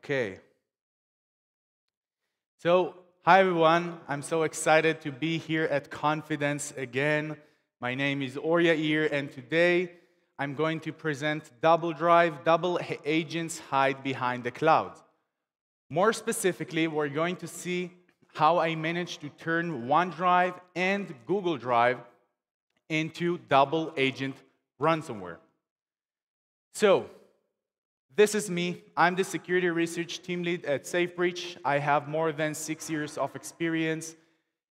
Okay. So, hi everyone. I'm so excited to be here at Confidence again. My name is Yair, and today I'm going to present DoubleDrive, Double Agents Hide Behind the Cloud. More specifically, we're going to see how I managed to turn OneDrive and Google Drive into double agent ransomware. So, this is me. I'm the security research team lead at SafeBreach. I have more than 6 years of experience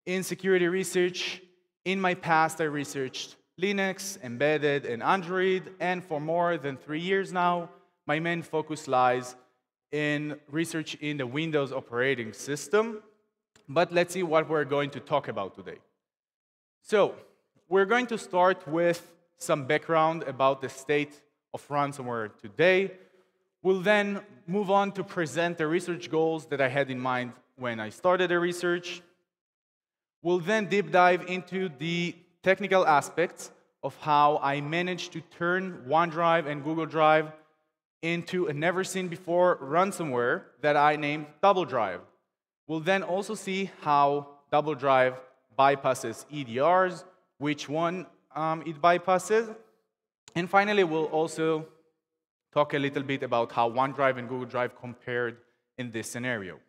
in security research. In my past, I researched Linux, embedded, and Android. And for more than 3 years now, my main focus lies in research in the Windows operating system. But let's see what we're going to talk about today. So, we're going to start with some background about the state of ransomware today. We'll then move on to present the research goals that I had in mind when I started the research. We'll then deep dive into the technical aspects of how I managed to turn OneDrive and Google Drive into a never-seen-before ransomware that I named DoubleDrive. We'll then also see how DoubleDrive bypasses EDRs, which one it bypasses. And finally, we'll also talk a little bit about how OneDrive and Google Drive compared in this scenario.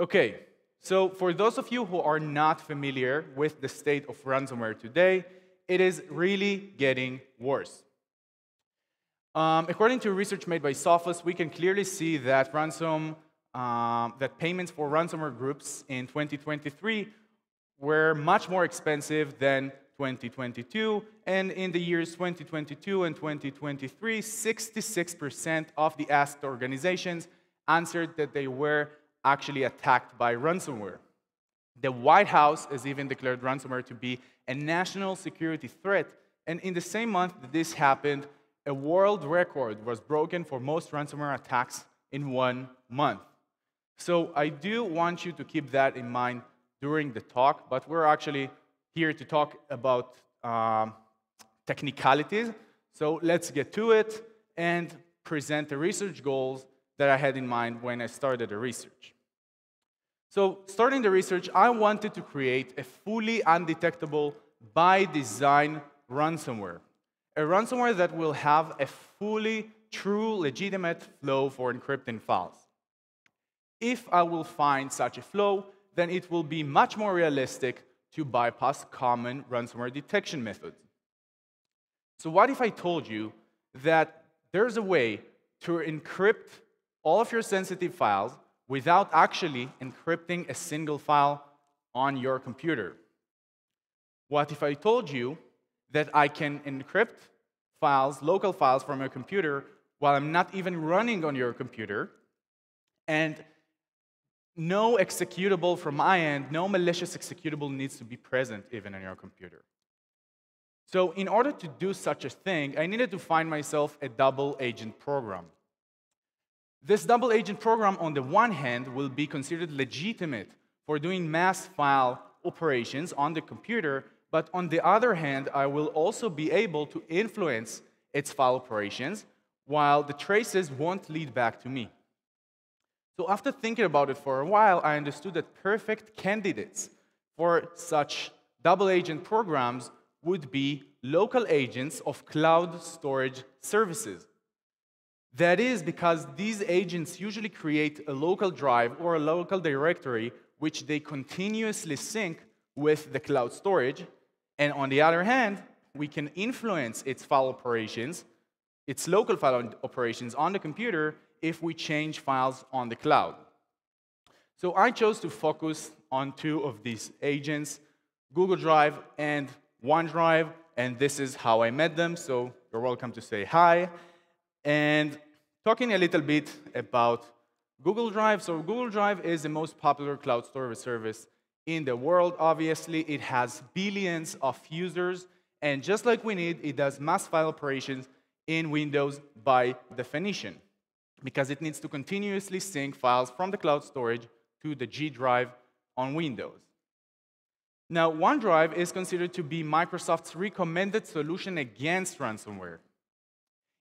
Okay, so for those of you who are not familiar with the state of ransomware today, it is really getting worse. According to research made by Sophos, we can clearly see that that payments for ransomware groups in 2023 were much more expensive than 2022, and in the years 2022 and 2023, 66% of the asked organizations answered that they were actually attacked by ransomware. The White House has even declared ransomware to be a national security threat, and in the same month that this happened, a world record was broken for most ransomware attacks in 1 month. So I do want you to keep that in mind during the talk, but we're actually here to talk about technicalities. So let's get to it and present the research goals that I had in mind when I started the research. So starting the research, I wanted to create a fully undetectable by design ransomware. A ransomware that will have a fully true, legitimate flow for encrypting files. If I will find such a flow, then it will be much more realistic to bypass common ransomware detection methods. So what if I told you that there's a way to encrypt all of your sensitive files without actually encrypting a single file on your computer? What if I told you that I can encrypt files, local files from your computer while I'm not even running on your computer, and no executable from my end, no malicious executable needs to be present even on your computer? So in order to do such a thing, I needed to find myself a double agent program. This double agent program, on the one hand, will be considered legitimate for doing mass file operations on the computer, but on the other hand, I will also be able to influence its file operations while the traces won't lead back to me. So after thinking about it for a while, I understood that perfect candidates for such double agent programs would be local agents of cloud storage services. That is because these agents usually create a local drive or a local directory which they continuously sync with the cloud storage, and on the other hand, we can influence its file operations, its local file operations on the computer if we change files on the cloud. So I chose to focus on two of these agents, Google Drive and OneDrive, and this is how I met them, so you're welcome to say hi. And talking a little bit about Google Drive. So Google Drive is the most popular cloud storage service in the world. Obviously, it has billions of users, and just like we need, it does mass file operations in Windows by definition, because it needs to continuously sync files from the cloud storage to the G drive on Windows. Now, OneDrive is considered to be Microsoft's recommended solution against ransomware.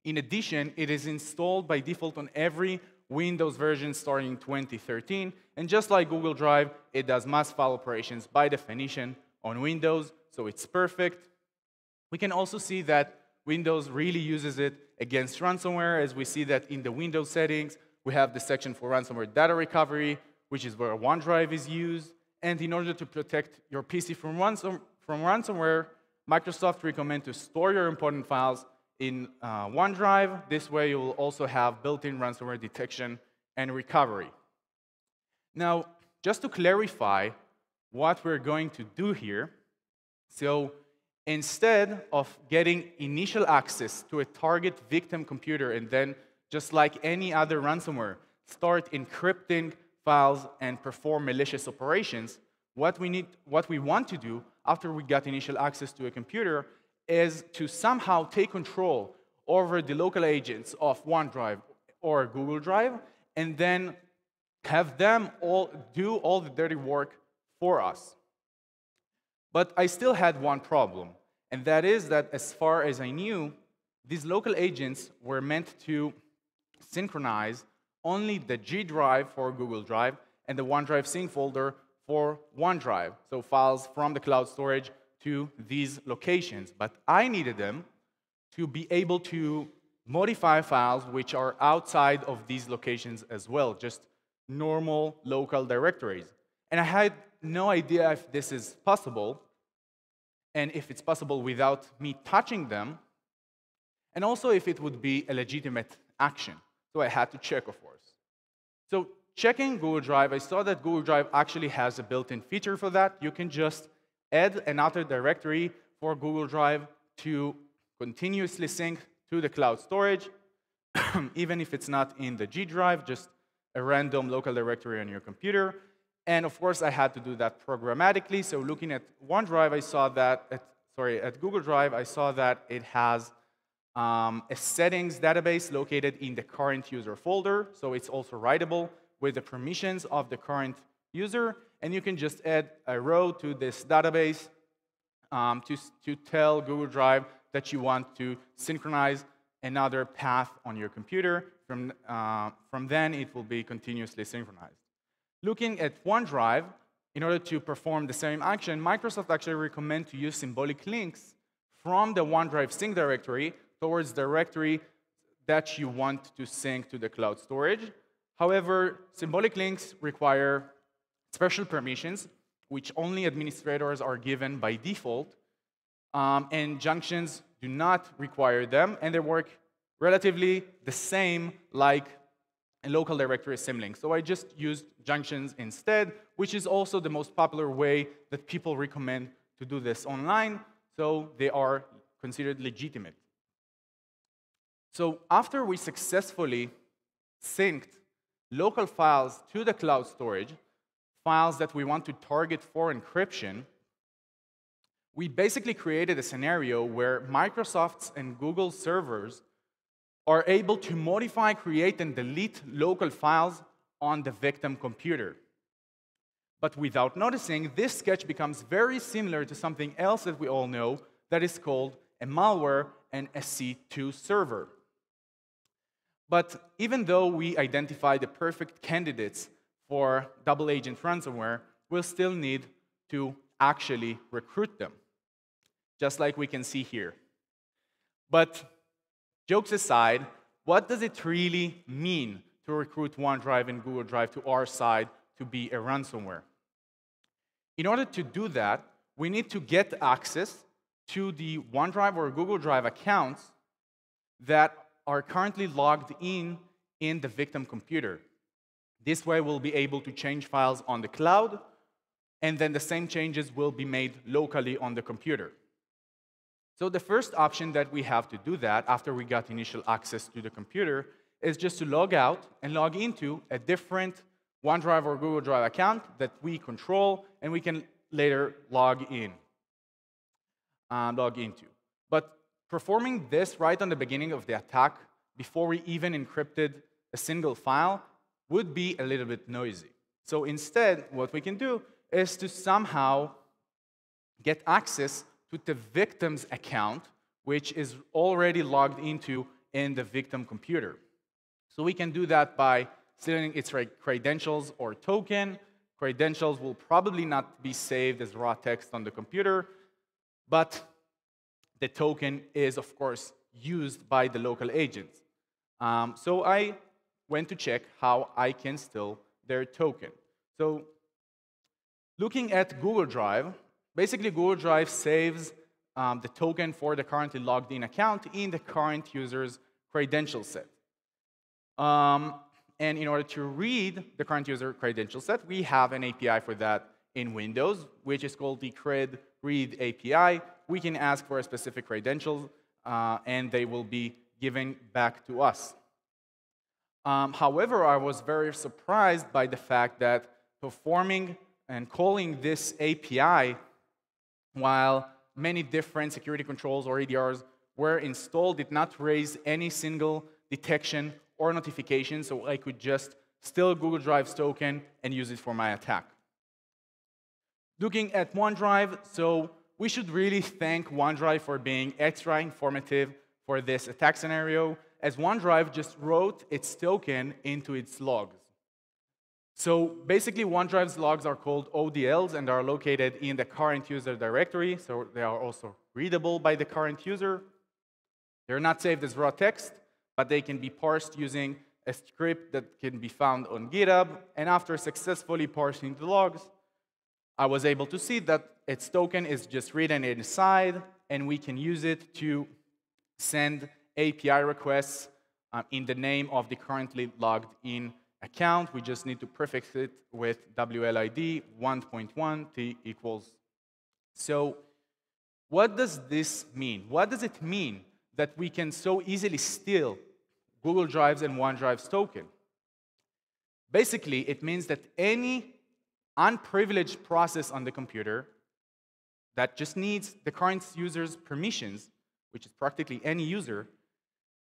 In addition, it is installed by default on every Windows version starting in 2013. And just like Google Drive, it does mass file operations by definition on Windows, so it's perfect. We can also see that Windows really uses it against ransomware, as we see that in the Windows settings, we have the section for ransomware data recovery, which is where OneDrive is used. And in order to protect your PC from ransomware, Microsoft recommends to store your important files in OneDrive. This way, you will also have built-in ransomware detection and recovery. Now, just to clarify what we're going to do here, so instead of getting initial access to a target victim computer and then, just like any other ransomware, start encrypting files and perform malicious operations, what we want to do after we got initial access to a computer is to somehow take control over the local agents of OneDrive or Google Drive and then have them all do all the dirty work for us. But I still had one problem, and that is that as far as I knew, these local agents were meant to synchronize only the G drive for Google Drive and the OneDrive sync folder for OneDrive, so files from the cloud storage to these locations. But I needed them to be able to modify files which are outside of these locations as well, just normal local directories. And I had no idea if this is possible, and if it's possible without me touching them, and also if it would be a legitimate action. So I had to check, of course. So checking Google Drive, I saw that Google Drive actually has a built-in feature for that. You can just add another directory for Google Drive to continuously sync to the cloud storage, even if it's not in the G drive, just a random local directory on your computer. And of course, I had to do that programmatically. So looking at OneDrive, I saw that, at Google Drive, I saw that it has a settings database located in the current user folder. So it's also writable with the permissions of the current user. And you can just add a row to this database to tell Google Drive that you want to synchronize another path on your computer. From then, it will be continuously synchronized. Looking at OneDrive, in order to perform the same action, Microsoft actually recommends to use symbolic links from the OneDrive sync directory towards the directory that you want to sync to the cloud storage. However, symbolic links require special permissions, which only administrators are given by default, and junctions do not require them, and they work relatively the same like a local directory symlink. So I just used junctions instead, which is also the most popular way that people recommend to do this online, so they are considered legitimate. So after we successfully synced local files to the cloud storage, files that we want to target for encryption, we basically created a scenario where Microsoft's and Google's servers are able to modify, create, and delete local files on the victim computer. But without noticing, this sketch becomes very similar to something else that we all know that is called a malware and a C2 server. But even though we identify the perfect candidates for double agent ransomware, we'll still need to actually recruit them, just like we can see here. But jokes aside, what does it really mean to recruit OneDrive and Google Drive to our side to be a ransomware? In order to do that, we need to get access to the OneDrive or Google Drive accounts that are currently logged in the victim computer. This way, we'll be able to change files on the cloud, and then the same changes will be made locally on the computer. So the first option that we have to do that after we got initial access to the computer is just to log out and log into a different OneDrive or Google Drive account that we control and we can later log into. But performing this right on the beginning of the attack, before we even encrypted a single file, would be a little bit noisy. So instead, what we can do is to somehow get access to the victim's account, which is already logged into in the victim computer. So we can do that by stealing its credentials or token. Credentials will probably not be saved as raw text on the computer, but the token is, of course, used by the local agents. So I went to check how I can steal their token. So looking at Google Drive, basically Google Drive saves the token for the currently logged in account in the current user's credential set. And in order to read the current user credential set, we have an API for that in Windows, which is called the cred read API. We can ask for a specific credentials, and they will be given back to us. However, I was very surprised by the fact that performing and calling this API while many different security controls or EDRs were installed did not raise any single detection or notification, so I could just steal Google Drive's token and use it for my attack. Looking at OneDrive, so we should really thank OneDrive for being extra informative for this attack scenario, as OneDrive just wrote its token into its logs. So basically, OneDrive's logs are called ODLs and are located in the current user directory, so they are also readable by the current user. They're not saved as raw text, but they can be parsed using a script that can be found on GitHub. And after successfully parsing the logs, I was able to see that its token is just written inside, and we can use it to send API requests in the name of the currently logged in account. We just need to prefix it with WLID 1.1 T equals. So what does this mean? What does it mean that we can so easily steal Google Drive's and OneDrive's token? Basically, it means that any unprivileged process on the computer that just needs the current user's permissions, which is practically any user,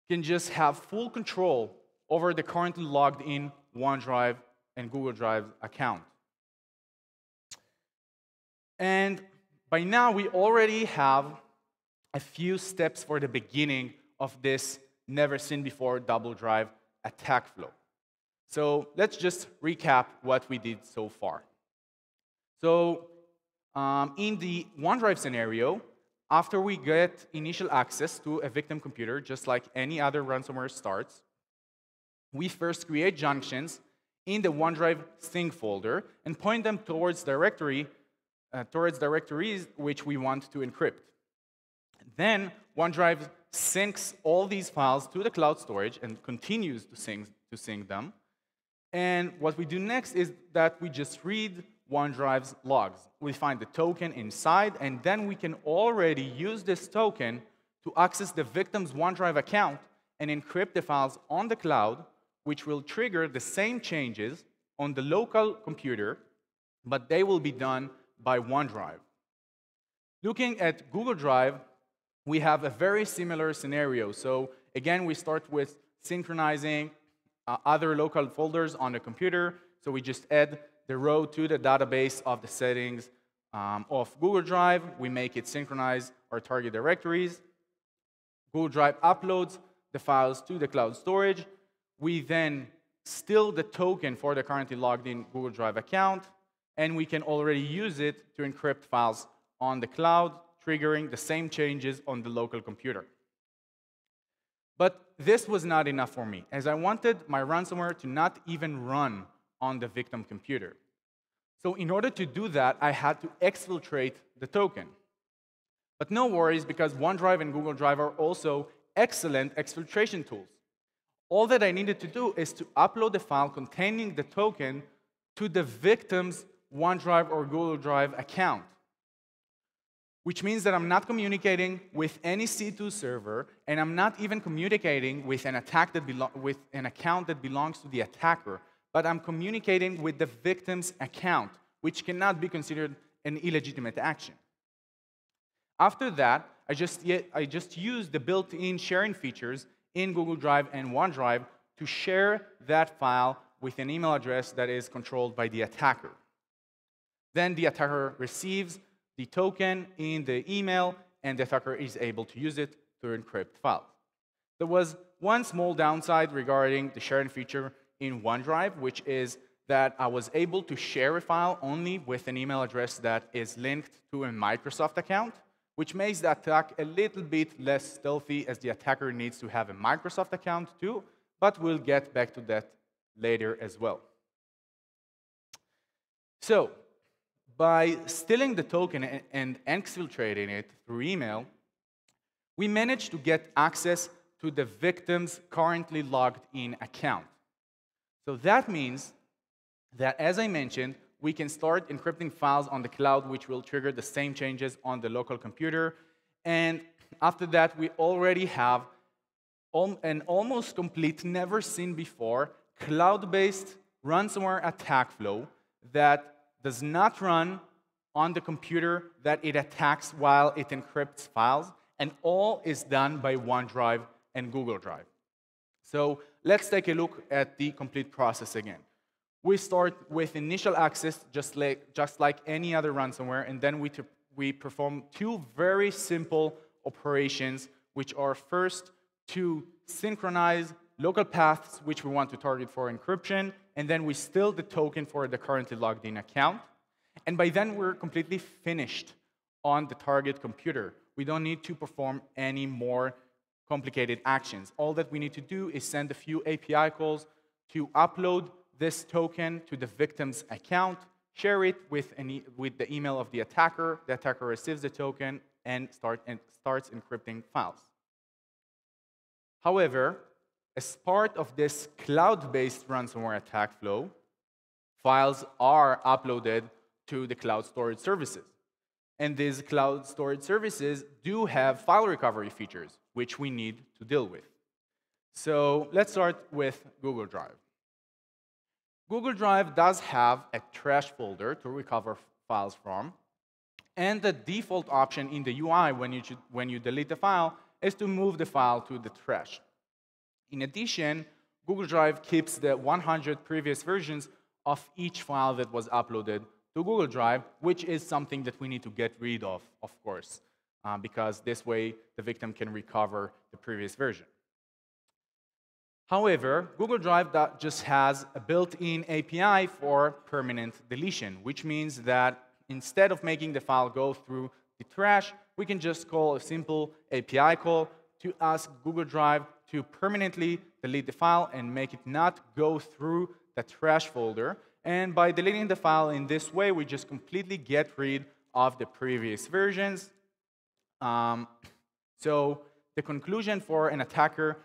can just have full control over the currently logged in OneDrive and Google Drive account. And by now, we already have a few steps for the beginning of this never-seen-before DoubleDrive attack flow. So let's just recap what we did so far. So in the OneDrive scenario, after we get initial access to a victim computer, just like any other ransomware starts, we first create junctions in the OneDrive sync folder and point them towards directories which we want to encrypt. Then OneDrive syncs all these files to the cloud storage and continues to sync them. And what we do next is that we just read OneDrive's logs. We find the token inside, and then we can already use this token to access the victim's OneDrive account and encrypt the files on the cloud, which will trigger the same changes on the local computer, but they will be done by OneDrive. Looking at Google Drive, we have a very similar scenario. So again, we start with synchronizing other local folders on the computer. So we just add the row to the database of the settings of Google Drive. We make it synchronize our target directories. Google Drive uploads the files to the cloud storage. We then steal the token for the currently logged in Google Drive account, and we can already use it to encrypt files on the cloud, triggering the same changes on the local computer. But this was not enough for me, as I wanted my ransomware to not even run on the victim computer. So in order to do that, I had to exfiltrate the token. But no worries, because OneDrive and Google Drive are also excellent exfiltration tools. All that I needed to do is to upload the file containing the token to the victim's OneDrive or Google Drive account, which means that I'm not communicating with any C2 server, and I'm not even communicating with an account that belongs to the attacker, but I'm communicating with the victim's account, which cannot be considered an illegitimate action. After that, I just used the built-in sharing features in Google Drive and OneDrive to share that file with an email address that is controlled by the attacker. Then the attacker receives the token in the email, and the attacker is able to use it to encrypt files. There was one small downside regarding the sharing feature in OneDrive, which is that I was able to share a file only with an email address that is linked to a Microsoft account, which makes the attack a little bit less stealthy as the attacker needs to have a Microsoft account too, but we'll get back to that later as well. So, by stealing the token and exfiltrating it through email, we managed to get access to the victim's currently logged in account. So that means that, as I mentioned, we can start encrypting files on the cloud, which will trigger the same changes on the local computer. And after that, we already have an almost complete, never seen before, cloud-based ransomware attack flow that does not run on the computer that it attacks while it encrypts files, and all is done by OneDrive and Google Drive. So let's take a look at the complete process again. We start with initial access, just like any other ransomware, and then we perform two very simple operations, which are first to synchronize local paths which we want to target for encryption, and then we steal the token for the currently logged in account. And by then, we're completely finished on the target computer. We don't need to perform any more complicated actions. All that we need to do is send a few API calls to upload this token to the victim's account, share it with the email of the attacker receives the token, and starts encrypting files. However, as part of this cloud-based ransomware attack flow, files are uploaded to the cloud storage services. And these cloud storage services do have file recovery features, which we need to deal with. So let's start with Google Drive. Google Drive does have a trash folder to recover files from, and the default option in the UI when you delete the file is to move the file to the trash. In addition, Google Drive keeps the 100 previous versions of each file that was uploaded to Google Drive, which is something that we need to get rid of course, because this way the victim can recover the previous version. However, Google Drive just has a built-in API for permanent deletion, which means that instead of making the file go through the trash, we can just call a simple API call to ask Google Drive to permanently delete the file and make it not go through the trash folder. And by deleting the file in this way, we just completely get rid of the previous versions. So the conclusion for an attacker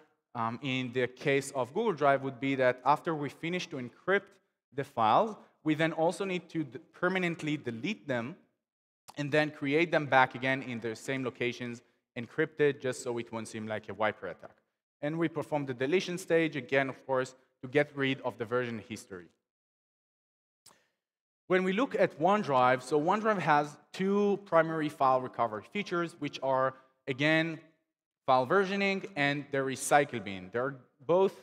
in the case of Google Drive would be that after we finish to encrypt the files, we then also need to permanently delete them and then create them back again in the same locations encrypted, just so it won't seem like a wiper attack. And we perform the deletion stage again, of course, to get rid of the version history. When we look at OneDrive, so OneDrive has two primary file recovery features, which are, again, file versioning and the recycle bin. They're both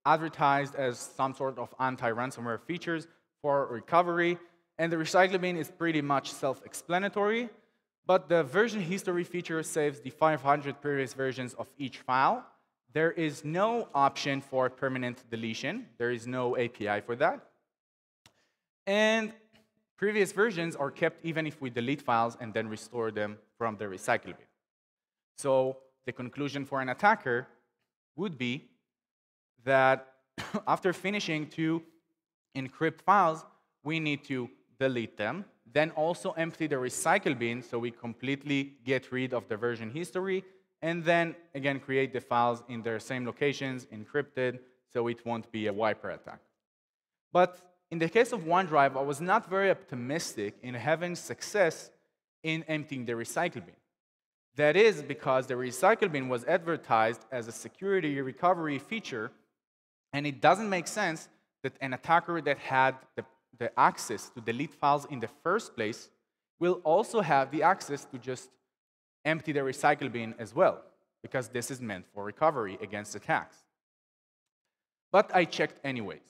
advertised as some sort of anti-ransomware features for recovery, and the recycle bin is pretty much self-explanatory, but the version history feature saves the 500 previous versions of each file. There is no option for permanent deletion. There is no API for that. And previous versions are kept even if we delete files and then restore them from the recycle bin. So the conclusion for an attacker would be that after finishing to encrypt files, we need to delete them, then also empty the recycle bin so we completely get rid of the version history, and then again create the files in their same locations, encrypted, so it won't be a wiper attack. But in the case of OneDrive, I was not very optimistic in having success in emptying the recycle bin. That is because the recycle bin was advertised as a security recovery feature, and it doesn't make sense that an attacker that had the access to delete files in the first place will also have the access to just empty the recycle bin as well, because this is meant for recovery against attacks. But I checked anyways.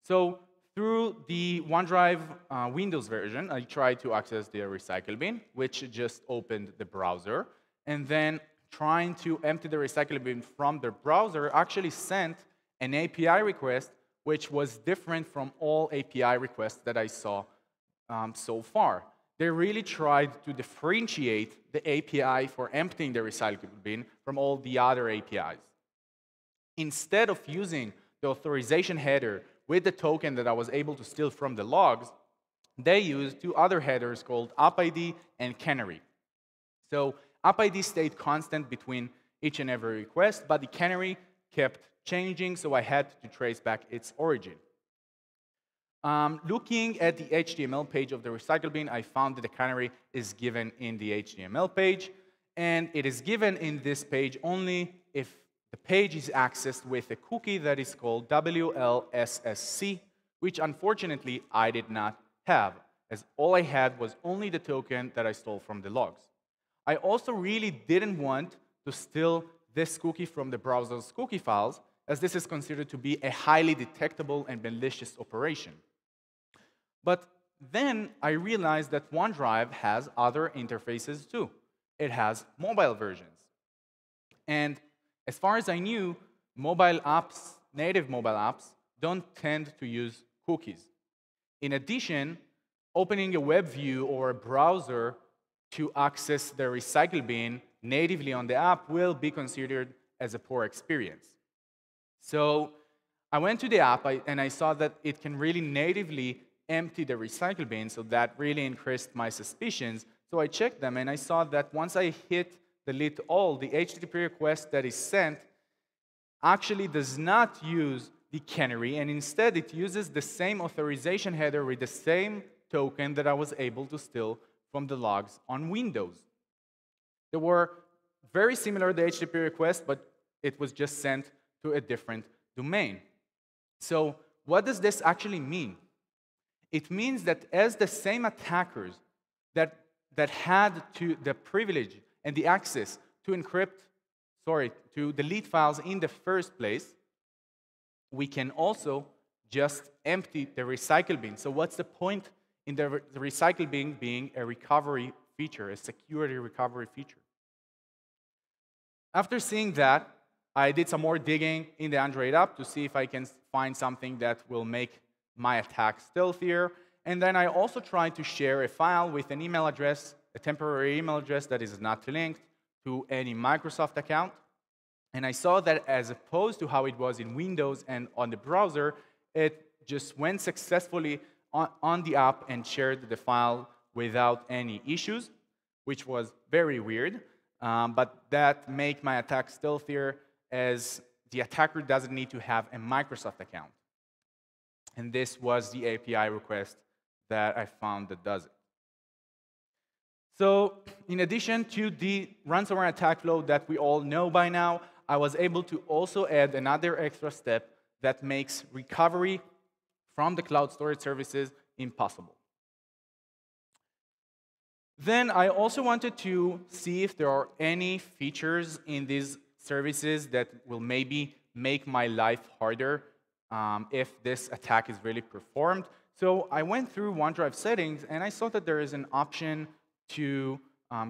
So through the OneDrive Windows version, I tried to access the recycle bin, which just opened the browser, and then trying to empty the recycle bin from the browser actually sent an API request which was different from all API requests that I saw so far. They really tried to differentiate the API for emptying the recyclable bin from all the other APIs. Instead of using the authorization header with the token that I was able to steal from the logs, they used two other headers called UpID and canary. So UpID stayed constant between each and every request, but the canary kept changing, so I had to trace back its origin. Looking at the HTML page of the recycle bin, I found that the canary is given in the HTML page, and it is given in this page only if the page is accessed with a cookie that is called WLSSC, which unfortunately I did not have, as all I had was only the token that I stole from the logs. I also really didn't want to steal this cookie from the browser's cookie files, as this is considered to be a highly detectable and malicious operation. But then I realized that OneDrive has other interfaces too. It has mobile versions. And as far as I knew, mobile apps, native mobile apps, don't tend to use cookies. In addition, opening a web view or a browser to access the recycle bin natively on the app will be considered as a poor experience. So I went to the app and I saw that it can really natively empty the recycle bin, so that really increased my suspicions. So I checked them and I saw that once I hit delete all, the HTTP request that is sent actually does not use the canary, and instead it uses the same authorization header with the same token that I was able to steal from the logs on Windows. They were very similar to the HTTP request, but it was just sent to a different domain. So what does this actually mean? It means that as the same attackers that had the privilege and the access to to delete files in the first place, we can also just empty the recycle bin. So what's the point in the recycle bin being a recovery feature, a security recovery feature? After seeing that, I did some more digging in the Android app to see if I can find something that will make my attack stealthier. And then I also tried to share a file with an email address, a temporary email address that is not linked to any Microsoft account. And I saw that as opposed to how it was in Windows and on the browser, it just went successfully on the app and shared the file without any issues, which was very weird. But that made my attack stealthier, as the attacker doesn't need to have a Microsoft account. And this was the API request that I found that does it. So in addition to the ransomware attack flow that we all know by now, I was able to also add another extra step that makes recovery from the cloud storage services impossible. Then I also wanted to see if there are any features in these services that will maybe make my life harder if this attack is really performed. So I went through OneDrive settings, and I saw that there is an option to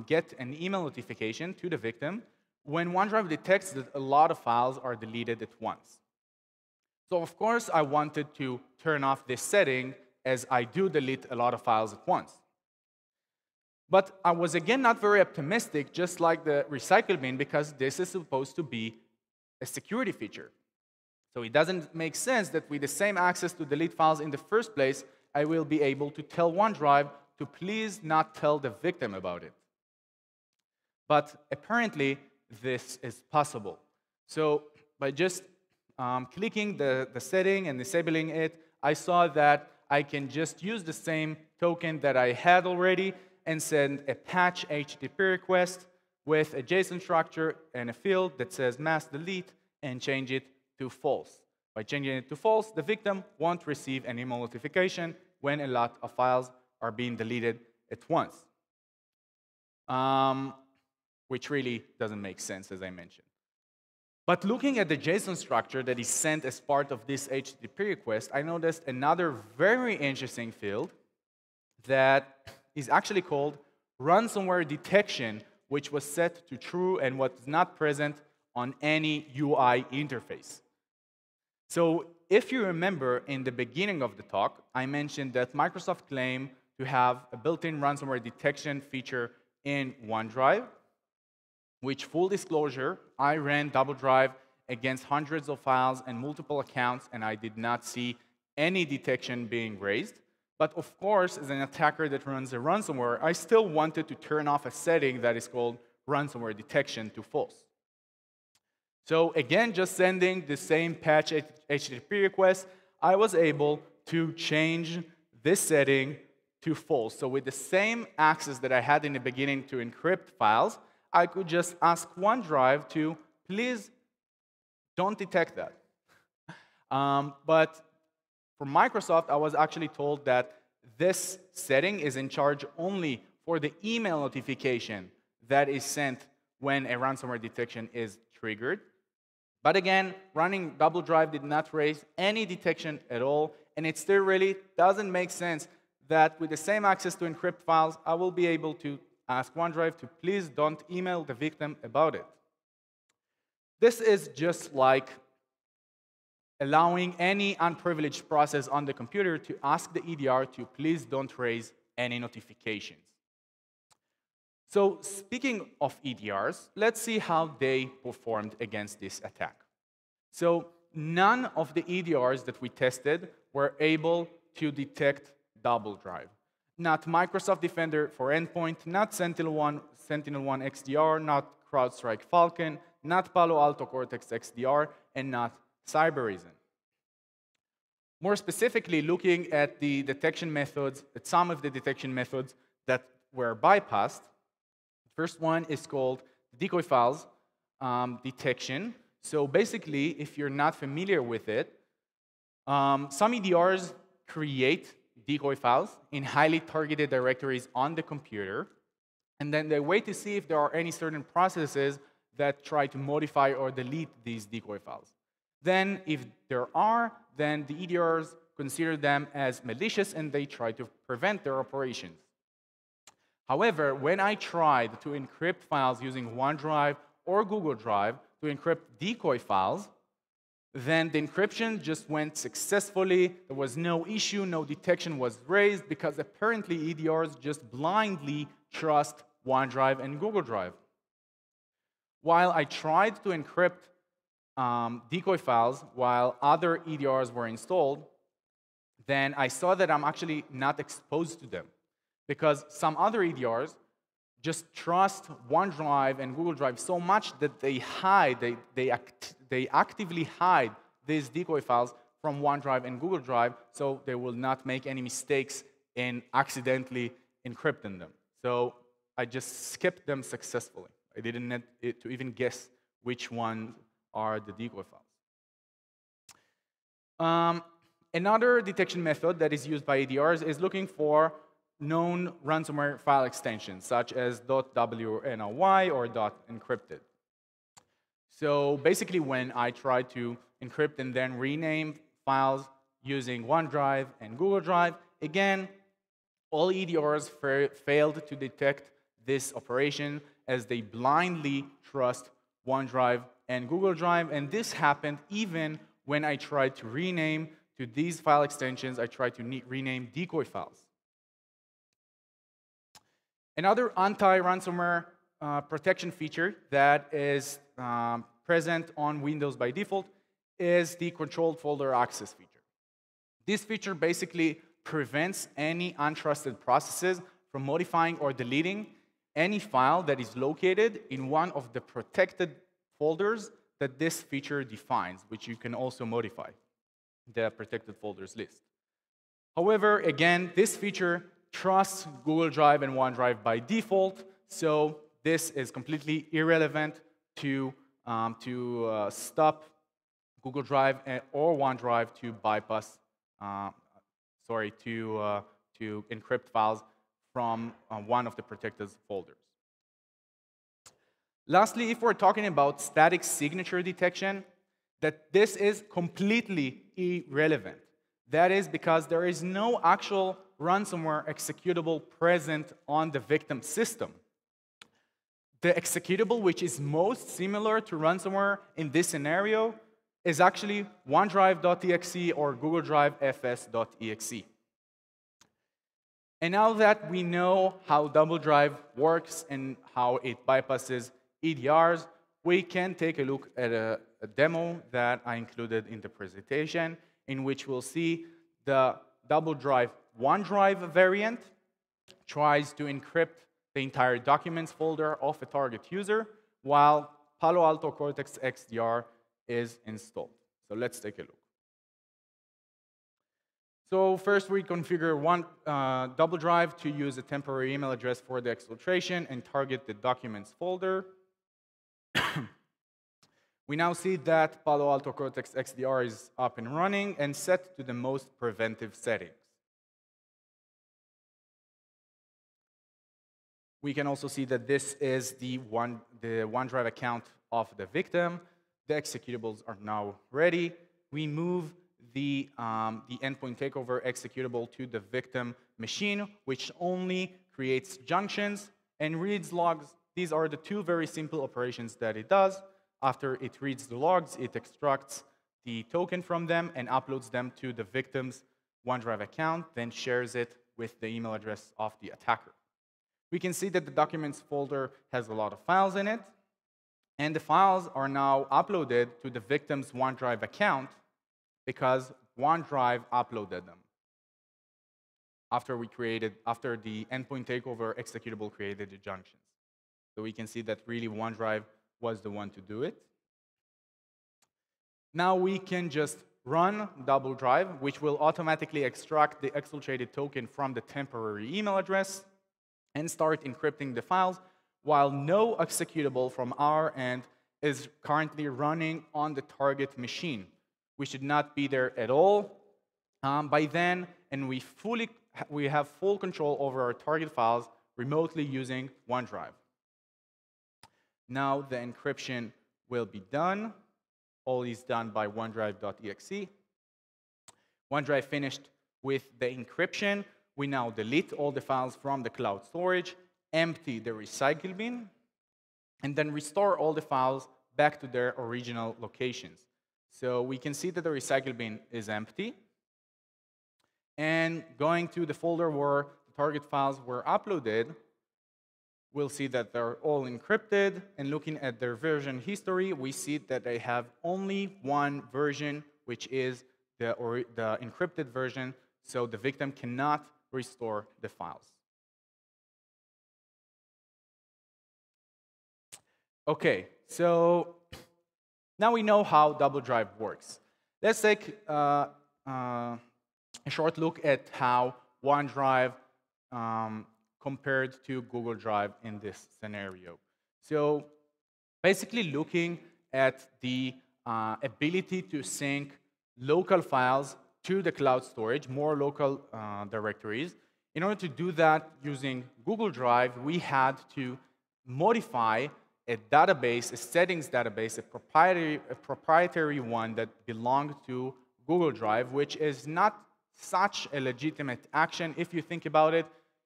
get an email notification to the victim when OneDrive detects that a lot of files are deleted at once. So of course, I wanted to turn off this setting, as I do delete a lot of files at once. But I was again not very optimistic, just like the recycle bin, because this is supposed to be a security feature. So it doesn't make sense that with the same access to delete files in the first place, I will be able to tell OneDrive to please not tell the victim about it. But apparently, this is possible. So by just clicking the setting and disabling it, I saw that I can just use the same token that I had already and send a patch HTTP request with a JSON structure and a field that says mass delete and change it to false. By changing it to false, the victim won't receive an email notification when a lot of files are being deleted at once, which really doesn't make sense, as I mentioned. But looking at the JSON structure that is sent as part of this HTTP request, I noticed another very interesting field that is actually called ransomware detection, which was set to true and was not present on any UI interface. So if you remember in the beginning of the talk, I mentioned that Microsoft claimed to have a built-in ransomware detection feature in OneDrive, which, full disclosure, I ran DoubleDrive against hundreds of files and multiple accounts, and I did not see any detection being raised. But of course, as an attacker that runs a ransomware, I still wanted to turn off a setting that is called ransomware detection to false. So again, just sending the same patch HTTP request, I was able to change this setting to false. So with the same access that I had in the beginning to encrypt files, I could just ask OneDrive to please don't detect that. But for Microsoft, I was actually told that this setting is in charge only for the email notification that is sent when a ransomware detection is triggered. But again, running DoubleDrive did not raise any detection at all, and it still really doesn't make sense that with the same access to encrypt files, I will be able to ask OneDrive to please don't email the victim about it. This is just like allowing any unprivileged process on the computer to ask the EDR to please don't raise any notifications. So speaking of EDRs, let's see how they performed against this attack. So none of the EDRs that we tested were able to detect DoubleDrive. Not Microsoft Defender for Endpoint, not Sentinel-1 XDR, not CrowdStrike Falcon, not Palo Alto Cortex XDR, and not CyberReason. More specifically, looking at the detection methods, at some of the detection methods that were bypassed, the first one is called decoy files detection. So basically, if you're not familiar with it, some EDRs create decoy files in highly targeted directories on the computer, and then they wait to see if there are any certain processes that try to modify or delete these decoy files. Then, if there are, then the EDRs consider them as malicious and they try to prevent their operations. However, when I tried to encrypt files using OneDrive or Google Drive to encrypt decoy files, then the encryption just went successfully. There was no issue, no detection was raised, because apparently EDRs just blindly trust OneDrive and Google Drive. While I tried to encrypt decoy files while other EDRs were installed, then I saw that I'm actually not exposed to them, because some other EDRs just trust OneDrive and Google Drive so much that they hide, they actively hide these decoy files from OneDrive and Google Drive, so they will not make any mistakes in accidentally encrypting them. So I just skipped them successfully. I didn't need to even guess which ones are the decoy files. Another detection method that is used by EDRs is looking for known ransomware file extensions, such as .wny or .encrypted. So basically, when I try to encrypt and then rename files using OneDrive and Google Drive, again, all EDRs failed to detect this operation as they blindly trust OneDrive and Google Drive, and this happened even when I tried to rename to these file extensions, I tried to rename decoy files. Another anti-ransomware protection feature that is present on Windows by default is the controlled folder access feature. This feature basically prevents any untrusted processes from modifying or deleting any file that is located in one of the protected folders that this feature defines, which you can also modify, the protected folders list. However, again, this feature trusts Google Drive and OneDrive by default, so this is completely irrelevant to stop Google Drive or OneDrive to bypass, to encrypt files from one of the protected folders. Lastly, if we're talking about static signature detection, that this is completely irrelevant. That is because there is no actual ransomware executable present on the victim system. The executable, which is most similar to ransomware in this scenario, is actually OneDrive.exe or Google Drive fs.exe. And now that we know how DoubleDrive works and how it bypasses EDRs, we can take a look at a demo that I included in the presentation, in which we'll see the DoubleDrive OneDrive variant tries to encrypt the entire documents folder of a target user while Palo Alto Cortex XDR is installed. So let's take a look. So first, we configure DoubleDrive to use a temporary email address for the exfiltration and target the documents folder. We now see that Palo Alto Cortex XDR is up and running and set to the most preventive settings. We can also see that this is the OneDrive account of the victim. The executables are now ready. We move the endpoint takeover executable to the victim machine, which only creates junctions and reads logs. These are the two very simple operations that it does. After it reads the logs, it extracts the token from them and uploads them to the victim's OneDrive account, then shares it with the email address of the attacker. We can see that the documents folder has a lot of files in it, and the files are now uploaded to the victim's OneDrive account because OneDrive uploaded them after the endpoint takeover executable created the junctions. So we can see that really OneDrive was the one to do it. Now we can just run DoubleDrive, which will automatically extract the exfiltrated token from the temporary email address and start encrypting the files, while no executable from our end is currently running on the target machine. We should not be there at all by then, and we have full control over our target files remotely using OneDrive. Now the encryption will be done. All is done by OneDrive.exe. OneDrive finished with the encryption. We now delete all the files from the cloud storage, empty the recycle bin, and then restore all the files back to their original locations. So we can see that the recycle bin is empty. And going to the folder where the target files were uploaded, we'll see that they're all encrypted. And looking at their version history, we see that they have only one version, which is the encrypted version, so the victim cannot restore the files. Okay, so now we know how DoubleDrive works. Let's take a short look at how OneDrive compared to Google Drive in this scenario. So basically looking at the ability to sync local files to the cloud storage, more local directories. In order to do that using Google Drive, we had to modify a database, a settings database, a proprietary one that belonged to Google Drive, which is not such a legitimate action. If you think about it,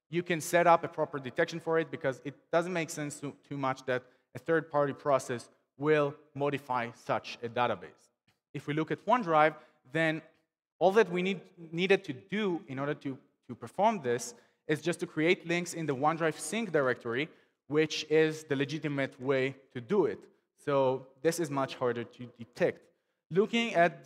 you can set up a proper detection for it because it doesn't make sense too much that a third-party process will modify such a database. If we look at OneDrive, then all that we needed to do in order to perform this is just to create links in the OneDrive sync directory, which is the legitimate way to do it. So this is much harder to detect. Looking at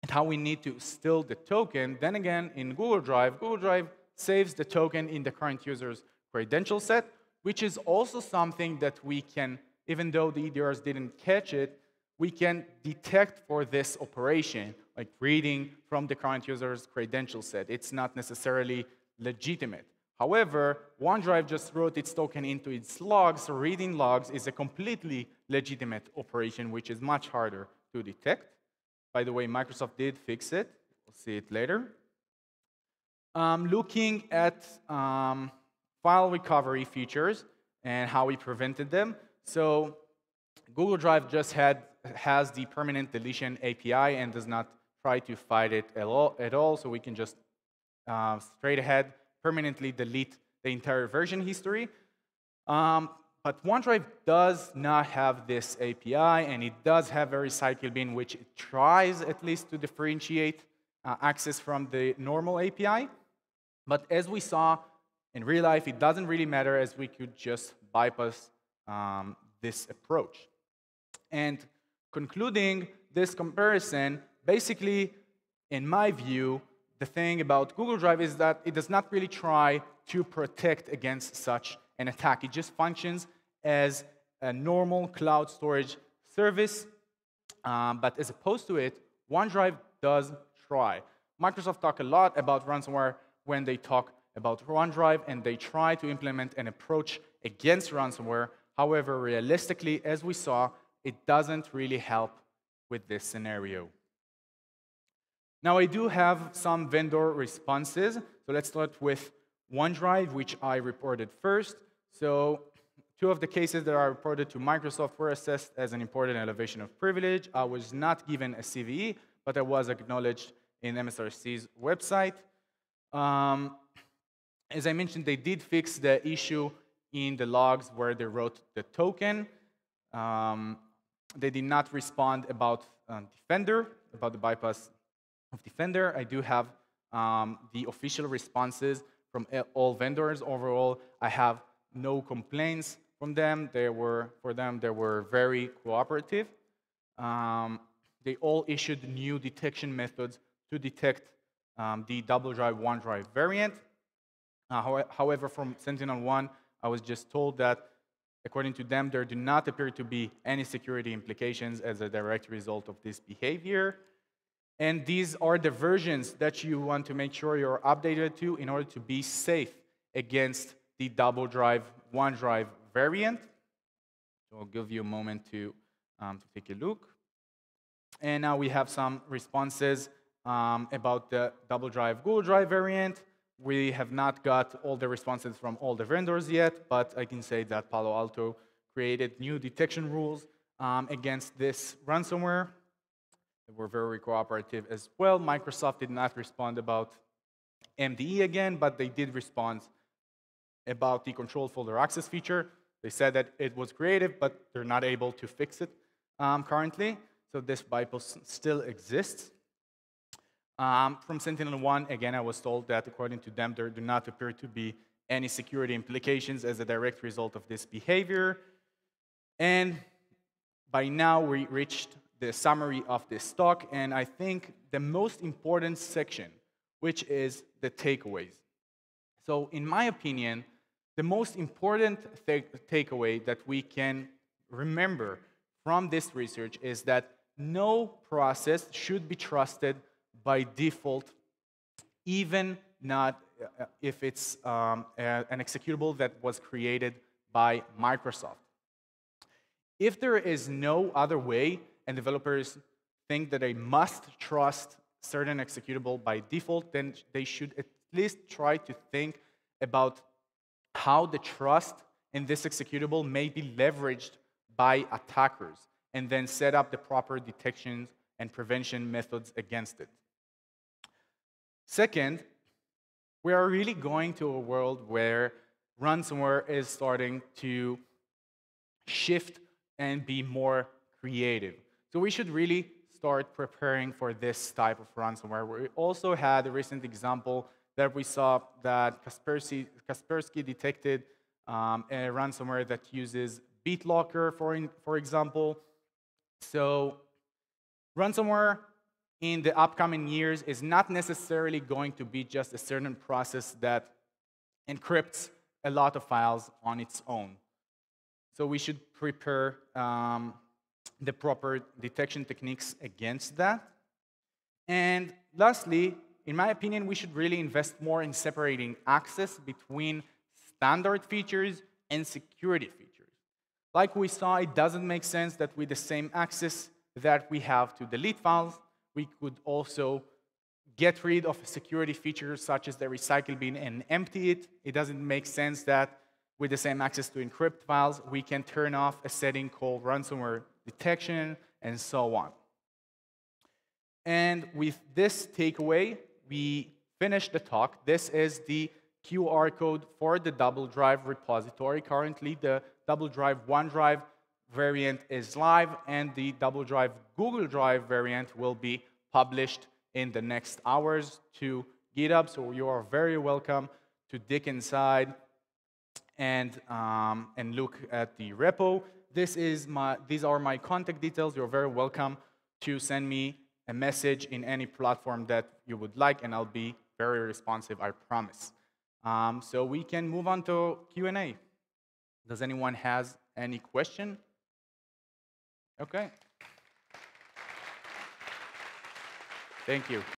how we need to steal the token, then again, in Google Drive saves the token in the current user's credential set, which is also something that we can, even though the EDRs didn't catch it, we can detect for this operation, like reading from the current user's credential set. It's not necessarily legitimate. However, OneDrive just wrote its token into its logs, so reading logs is a completely legitimate operation, which is much harder to detect. By the way, Microsoft did fix it. We'll see it later. Looking at file recovery features and how we prevented them. So Google Drive just has the permanent deletion API and does not try to fight it at all. So we can just straight ahead permanently delete the entire version history. By But OneDrive does not have this API, and it does have a recycle bin, which it tries at least to differentiate access from the normal API. But as we saw in real life, it doesn't really matter, as we could just bypass this approach. And concluding this comparison, basically, in my view, the thing about Google Drive is that it does not really try to protect against such an attack. It just functions as a normal cloud storage service, but as opposed to it, OneDrive does try. Microsoft talk a lot about ransomware when they talk about OneDrive, and they try to implement an approach against ransomware. However, realistically, as we saw, it doesn't really help with this scenario. Now, I do have some vendor responses. So let's start with OneDrive, which I reported first. So 2 of the cases that I reported to Microsoft were assessed as an important elevation of privilege. I was not given a CVE, but I was acknowledged in MSRC's website. As I mentioned, they did fix the issue in the logs where they wrote the token. They did not respond about Defender, about the bypass of Defender. I do have the official responses from all vendors. Overall, I have no complaints from them. They were very cooperative. They all issued new detection methods to detect the DoubleDrive OneDrive variant. However, from SentinelOne, I was just told that, according to them, there do not appear to be any security implications as a direct result of this behavior. And these are the versions that you want to make sure you're updated to in order to be safe against the DoubleDrive OneDrive variant. So I'll give you a moment to take a look. And now we have some responses about the DoubleDrive Google Drive variant. We have not got all the responses from all the vendors yet, but I can say that Palo Alto created new detection rules against this ransomware. They were very cooperative as well. Microsoft did not respond about MDE again, but they did respond about the control folder access feature. They said that it was creative, but they're not able to fix it currently. So this bypass still exists. From SentinelOne, again, I was told that according to them, there do not appear to be any security implications as a direct result of this behavior. And by now, we reached the summary of this talk, and I think the most important section, which is the takeaways. So in my opinion, the most important takeaway that we can remember from this research is that no process should be trusted by default, even not if it's an executable that was created by Microsoft. If there is no other way, and developers think that they must trust certain executable by default, then they should at least try to think about how the trust in this executable may be leveraged by attackers, and then set up the proper detection and prevention methods against it. Second, we are really going to a world where ransomware is starting to shift and be more creative. So we should really start preparing for this type of ransomware. We also had a recent example that we saw that Kaspersky detected a ransomware that uses BitLocker, for example. So ransomware in the upcoming years is not necessarily going to be just a certain process that encrypts a lot of files on its own. So we should prepare the proper detection techniques against that. And lastly, in my opinion, we should really invest more in separating access between standard features and security features. Like we saw, it doesn't make sense that with the same access that we have to delete files, we could also get rid of security features such as the recycle bin and empty it. It doesn't make sense that with the same access to encrypt files, we can turn off a setting called ransomware detection, and so on. And with this takeaway, we finish the talk. This is the QR code for the DoubleDrive repository. Currently, the DoubleDrive OneDrive variant is live, and the DoubleDrive Google Drive variant will be published in the next hours to GitHub. So you are very welcome to dig inside and look at the repo. These are my contact details. You're very welcome to send me a message in any platform that you would like, and I'll be very responsive, I promise. So we can move on to Q&A. Does anyone has any question? Okay. Thank you.